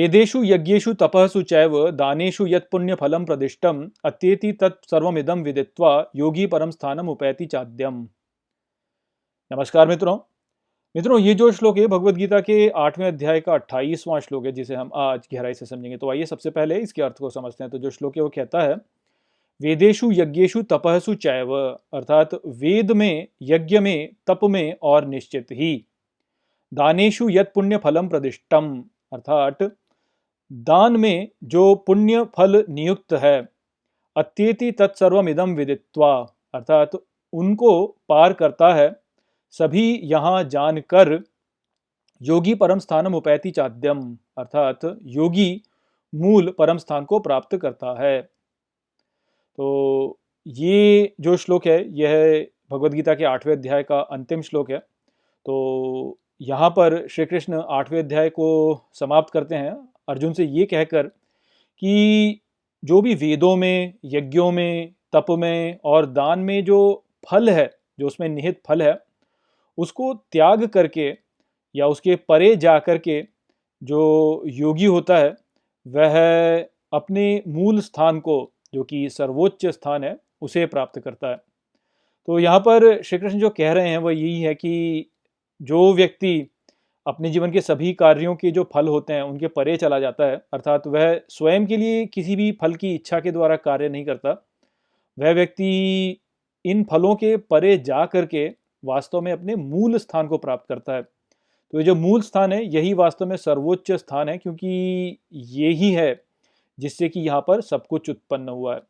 वेदेषु यज्ञेषु तपःसु चैव दानेषु यत् पुण्यफलं प्रदिष्टम् अत्येति तत् सर्वमिदं विदित्वा योगी परम स्थानम उपैति चाद्यम। नमस्कार मित्रों। ये जो श्लोक है भगवत गीता के 8वें अध्याय का 28वां श्लोक है, जिसे हम आज गहराई से समझेंगे। तो आइए सबसे पहले इसके अर्थ को समझते हैं। तो जो श्लोक है वो कहता है, वेदेषु यज्ञेषु तपःसु चैव, अर्थात वेद में, यज्ञ में, तप में और निश्चित ही, दानेषु यत् पुण्य फलम प्रदिष्टम, अर्थात दान में जो पुण्य फल नियुक्त है, अत्येति तत्सर्वमिदं विदित्वा, अर्थात उनको पार करता है सभी यहाँ जानकर, योगी परम स्थानम उपैति चाद्यम, अर्थात योगी मूल परम स्थान को प्राप्त करता है। तो ये जो श्लोक है यह भगवद गीता के 8वें अध्याय का अंतिम श्लोक है। तो यहाँ पर श्री कृष्ण 8वें अध्याय को समाप्त करते हैं अर्जुन से ये कहकर कि जो भी वेदों में, यज्ञों में, तप में और दान में जो फल है, जो उसमें निहित फल है, उसको त्याग करके या उसके परे जा करके जो योगी होता है वह अपने मूल स्थान को, जो कि सर्वोच्च स्थान है, उसे प्राप्त करता है। तो यहाँ पर श्री कृष्ण जो कह रहे हैं वह यही है कि जो व्यक्ति अपने जीवन के सभी कार्यों के जो फल होते हैं उनके परे चला जाता है, अर्थात वह स्वयं के लिए किसी भी फल की इच्छा के द्वारा कार्य नहीं करता, वह व्यक्ति इन फलों के परे जा करके वास्तव में अपने मूल स्थान को प्राप्त करता है। तो ये जो मूल स्थान है यही वास्तव में सर्वोच्च स्थान है, क्योंकि यही है जिससे कि यहाँ पर सब कुछ उत्पन्न हुआ है।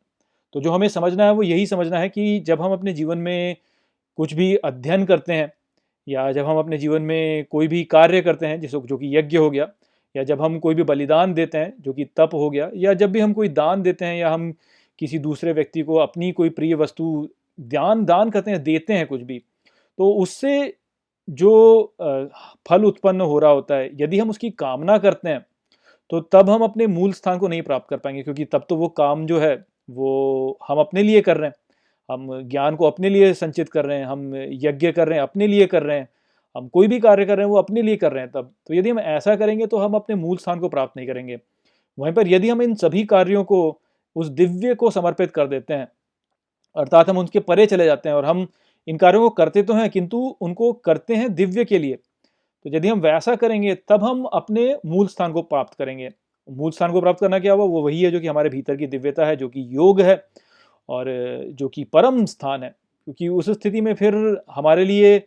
तो जो हमें समझना है वो यही समझना है कि जब हम अपने जीवन में कुछ भी अध्ययन करते हैं, या जब हम अपने जीवन में कोई भी कार्य करते हैं जिसको, जो कि यज्ञ हो गया, या जब हम कोई भी बलिदान देते हैं जो कि तप हो गया, या जब भी हम कोई दान देते हैं, या हम किसी दूसरे व्यक्ति को अपनी कोई प्रिय वस्तु दान करते हैं, देते हैं कुछ भी, तो उससे जो फल उत्पन्न हो रहा होता है, यदि हम उसकी कामना करते हैं तो तब हम अपने मूल स्थान को नहीं प्राप्त कर पाएंगे, क्योंकि तब तो वो काम जो है वो हम अपने लिए कर रहे हैं, हम ज्ञान को अपने लिए संचित कर रहे हैं, हम यज्ञ कर रहे हैं अपने लिए कर रहे हैं, हम कोई भी कार्य कर रहे हैं वो अपने लिए कर रहे हैं। तब तो यदि हम ऐसा करेंगे तो हम अपने मूल स्थान को प्राप्त नहीं करेंगे। वहीं पर यदि हम इन सभी कार्यों को उस दिव्य को समर्पित कर देते हैं, अर्थात हम उनके परे चले जाते हैं और हम इन कार्यों को करते तो हैं किंतु उनको करते हैं दिव्य के लिए, तो यदि हम वैसा करेंगे तब हम अपने मूल स्थान को प्राप्त करेंगे। मूल स्थान को प्राप्त करना क्या हुआ? वो वही है जो कि हमारे भीतर की दिव्यता है, जो कि योग है और जो कि परम स्थान है। क्योंकि उस स्थिति में फिर हमारे लिए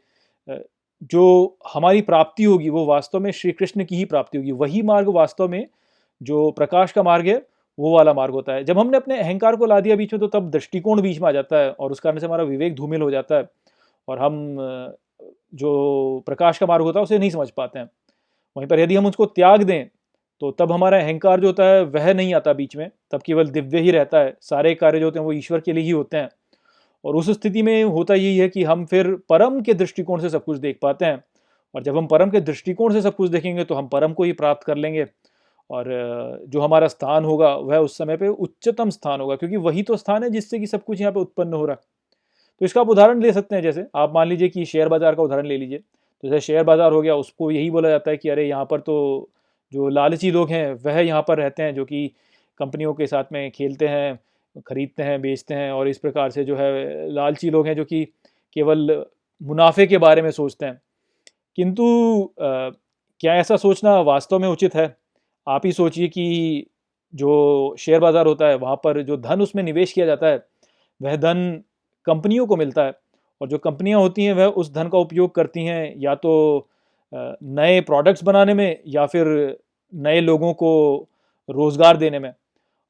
जो हमारी प्राप्ति होगी वो वास्तव में श्री कृष्ण की ही प्राप्ति होगी। वही मार्ग वास्तव में जो प्रकाश का मार्ग है वो वाला मार्ग होता है। जब हमने अपने अहंकार को ला दिया बीच में, तो तब दृष्टिकोण बीच में आ जाता है और उस कारण से हमारा विवेक धूमिल हो जाता है और हम जो प्रकाश का मार्ग होता है उसे नहीं समझ पाते हैं। वहीं पर यदि हम उसको त्याग दें तो तब हमारा अहंकार जो होता है वह नहीं आता बीच में, तब केवल दिव्य ही रहता है। सारे कार्य जो होते हैं वो ईश्वर के लिए ही होते हैं और उस स्थिति में होता यही है कि हम फिर परम के दृष्टिकोण से सब कुछ देख पाते हैं, और जब हम परम के दृष्टिकोण से सब कुछ देखेंगे तो हम परम को ही प्राप्त कर लेंगे और जो हमारा स्थान होगा वह उस समय पे उच्चतम स्थान होगा, क्योंकि वही तो स्थान है जिससे कि सब कुछ यहाँ पे उत्पन्न हो रहा है। तो इसका आप उदाहरण ले सकते हैं। जैसे आप मान लीजिए कि शेयर बाजार का उदाहरण ले लीजिए। तो जैसे शेयर बाजार हो गया, उसको यही बोला जाता है कि अरे यहाँ पर तो जो लालची लोग हैं वह यहाँ पर रहते हैं, जो कि कंपनियों के साथ में खेलते हैं, खरीदते हैं, बेचते हैं, और इस प्रकार से जो है लालची लोग हैं जो कि केवल मुनाफे के बारे में सोचते हैं। किंतु क्या ऐसा सोचना वास्तव में उचित है? आप ही सोचिए कि जो शेयर बाजार होता है वहाँ पर जो धन उसमें निवेश किया जाता है वह धन कंपनियों को मिलता है, और जो कंपनियां होती हैं वह उस धन का उपयोग करती हैं या तो नए प्रोडक्ट्स बनाने में या फिर नए लोगों को रोजगार देने में।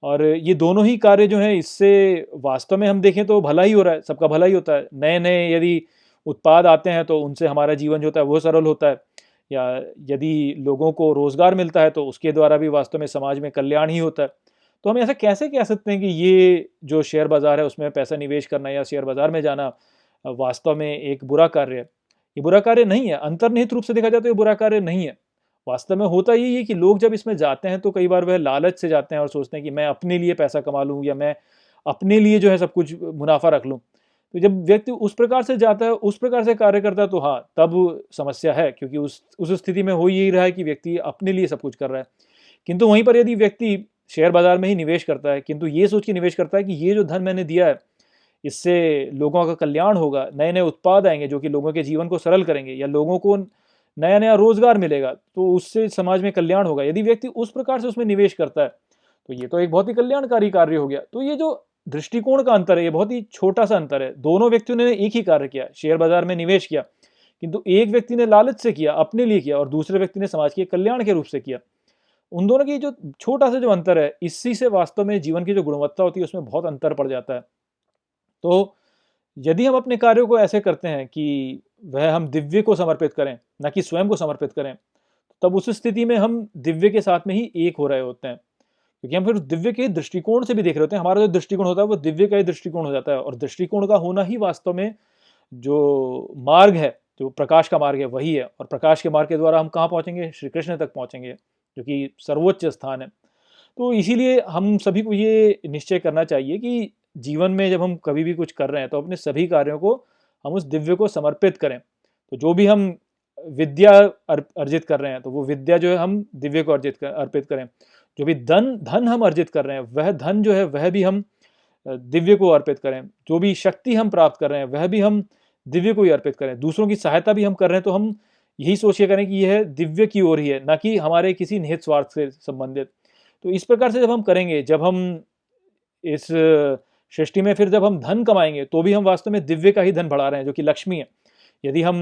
और ये दोनों ही कार्य जो हैं इससे वास्तव में हम देखें तो भला ही हो रहा है, सबका भला ही होता है। नए नए यदि उत्पाद आते हैं तो उनसे हमारा जीवन जो होता है वो सरल होता है, या यदि लोगों को रोजगार मिलता है तो उसके द्वारा भी वास्तव में समाज में कल्याण ही होता है। तो हम ऐसा कैसे कह सकते हैं कि ये जो शेयर बाजार है उसमें पैसा निवेश करना या शेयर बाजार में जाना वास्तव में एक बुरा कार्य है? ये बुरा कार्य नहीं है। अंतर्निहित रूप से देखा जाए तो ये बुरा कार्य नहीं है। वास्तव में होता यही है कि लोग जब इसमें जाते हैं तो कई बार वह लालच से जाते हैं और सोचते हैं कि मैं अपने लिए पैसा कमा लूँ या मैं अपने लिए जो है सब कुछ मुनाफा रख लूँ। तो जब व्यक्ति उस प्रकार से जाता है, उस प्रकार से कार्य करता है, तो हाँ, तब समस्या है, क्योंकि उस स्थिति में हो यही रहा है कि व्यक्ति अपने लिए सब कुछ कर रहा है। किंतु वहीं पर यदि व्यक्ति शेयर बाजार में ही निवेश करता है, किंतु ये सोच के निवेश करता है कि ये जो धन मैंने दिया है इससे लोगों का कल्याण होगा, नए नए उत्पाद आएंगे जो कि लोगों के जीवन को सरल करेंगे, या लोगों को नया नया रोजगार मिलेगा तो उससे समाज में कल्याण होगा, यदि व्यक्ति उस प्रकार से उसमें निवेश करता है तो ये तो एक बहुत ही कल्याणकारी कार्य हो गया। तो ये जो दृष्टिकोण का अंतर है, ये बहुत ही छोटा सा अंतर है। दोनों व्यक्तियों ने एक ही कार्य किया, शेयर बाजार में निवेश किया, किंतु एक व्यक्ति ने लालच से किया, अपने लिए किया, और दूसरे व्यक्ति ने समाज के कल्याण के रूप से किया। उन दोनों की जो छोटा सा जो अंतर है, इसी से वास्तव में जीवन की जो गुणवत्ता होती है उसमें बहुत अंतर पड़ जाता है। तो यदि हम अपने कार्यों को ऐसे करते हैं कि वह हम दिव्य को समर्पित करें, न कि स्वयं को समर्पित करें, तब उस स्थिति में हम दिव्य के साथ में ही एक हो रहे होते हैं, क्योंकि हम फिर दिव्य के दृष्टिकोण से भी देख रहे होते हैं। हमारा जो दृष्टिकोण होता है वो दिव्य का ही दृष्टिकोण हो जाता है, और दृष्टिकोण का होना ही वास्तव में जो मार्ग है, जो प्रकाश का मार्ग है, वही है। और प्रकाश के मार्ग के द्वारा हम कहाँ पहुँचेंगे? श्री कृष्ण तक पहुँचेंगे, जो कि सर्वोच्च स्थान है। तो इसीलिए हम सभी को ये निश्चय करना चाहिए कि जीवन में जब हम कभी भी कुछ कर रहे हैं तो अपने सभी कार्यों को हम उस दिव्य को समर्पित करें। तो जो भी हम विद्या अर्जित कर रहे हैं तो वो विद्या जो है हम दिव्य को अर्पित करें। जो भी धन हम अर्जित कर रहे हैं वह धन जो है वह भी हम दिव्य को अर्पित करें। जो भी शक्ति हम प्राप्त कर रहे हैं वह भी हम दिव्य को ही अर्पित करें। दूसरों की सहायता भी हम कर रहे हैं तो हम यही सोच के करें कि यह दिव्य की ओर ही है, ना कि हमारे किसी निहित स्वार्थ से संबंधित। तो इस प्रकार से जब हम करेंगे, जब हम इस सृष्टि में फिर जब हम धन कमाएंगे तो भी हम वास्तव में दिव्य का ही धन बढ़ा रहे हैं, जो कि लक्ष्मी है। यदि हम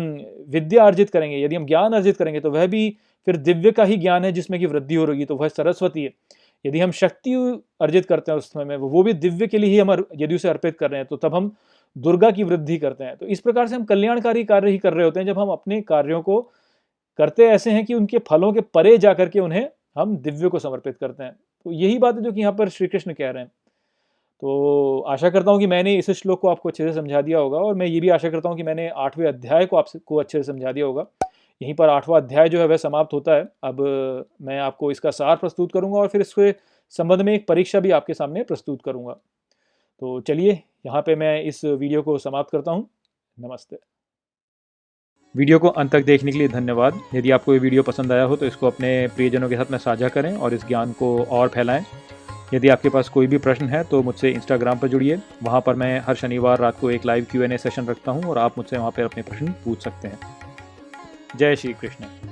विद्या अर्जित करेंगे, यदि हम ज्ञान अर्जित करेंगे तो वह भी फिर दिव्य का ही ज्ञान है जिसमें कि वृद्धि हो रही, तो वह सरस्वती है। यदि हम शक्ति अर्जित करते हैं उस समय में, वो भी दिव्य के लिए ही हम यदि उसे अर्पित कर रहे हैं तो तब हम दुर्गा की वृद्धि करते हैं। तो इस प्रकार से हम कल्याणकारी कार्य ही कर रहे होते हैं जब हम अपने कार्यों को करते ऐसे हैं कि उनके फलों के परे जाकर के उन्हें हम दिव्य को समर्पित करते हैं। तो यही बात है जो कि यहाँ पर श्री कृष्ण कह रहे हैं। तो आशा करता हूँ कि मैंने इस श्लोक को आपको अच्छे से समझा दिया होगा, और मैं ये भी आशा करता हूँ कि मैंने 8वें अध्याय को आपको अच्छे से समझा दिया होगा। यहीं पर 8वां अध्याय जो है वह समाप्त होता है। अब मैं आपको इसका सार प्रस्तुत करूँगा और फिर इसके संबंध में एक परीक्षा भी आपके सामने प्रस्तुत करूँगा। तो चलिए यहाँ पे मैं इस वीडियो को समाप्त करता हूँ। नमस्ते। वीडियो को अंत तक देखने के लिए धन्यवाद। यदि आपको ये वीडियो पसंद आया हो तो इसको अपने प्रियजनों के साथ में साझा करें और इस ज्ञान को और फैलाएं। यदि आपके पास कोई भी प्रश्न है तो मुझसे इंस्टाग्राम पर जुड़िए। वहाँ पर मैं हर शनिवार रात को एक लाइव Q&A सेशन रखता हूँ और आप मुझसे वहाँ पर अपने प्रश्न पूछ सकते हैं। जय श्री कृष्ण।